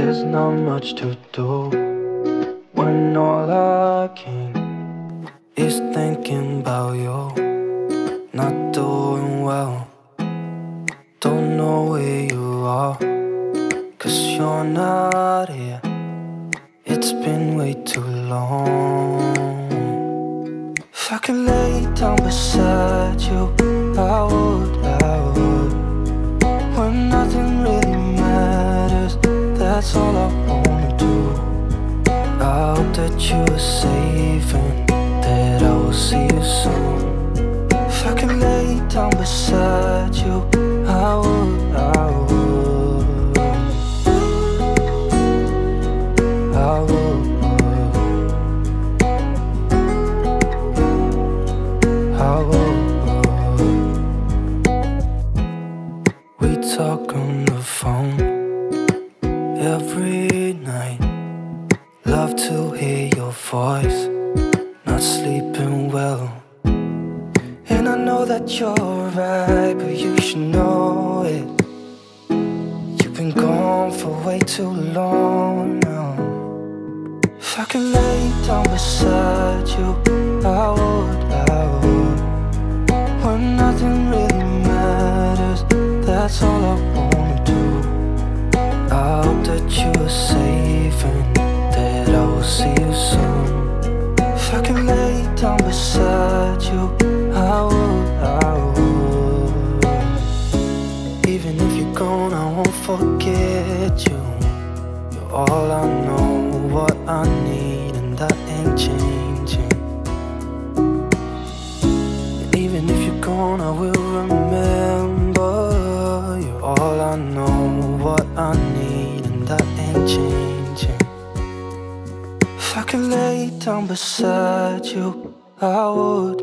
there's not much to do when all I can is thinking about you. Not doing well, don't know where you are, 'cause you're not here. It's been way too long. If I could lay down beside you, I would. When nothing really matters, that's all I wanna do. I hope that you are safe and that I will see you soon. If I could lay down beside you, I would. I would. We talk on the phone every night. Love to hear your voice. Not sleeping well, and I know that you're right, but you should know it. You've been gone for way too long now. If I could lay down beside you, I would. When nothing really matters, that's all I wanna do. I hope that you are safe and that I will see you soon. If I could lay down beside you, I would. Even if you're gone, I won't forget you. You're all I know, what I need, and that ain't changing. And even if you're gone, I will remember. You're all I know, what I need, and that ain't changing. If I could lay down beside you, I would.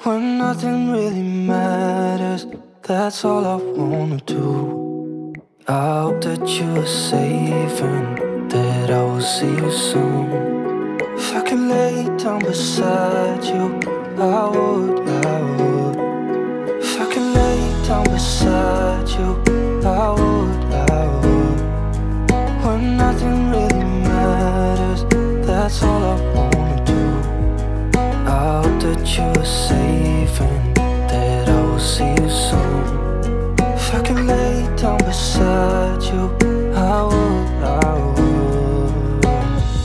When nothing really matters, that's all I wanna do. I hope that you are safe and that I will see you soon. If I could lay down beside you, I would. If I could lay down beside you, I would. When nothing really matters, that's all I wanna do. I hope that you are safe and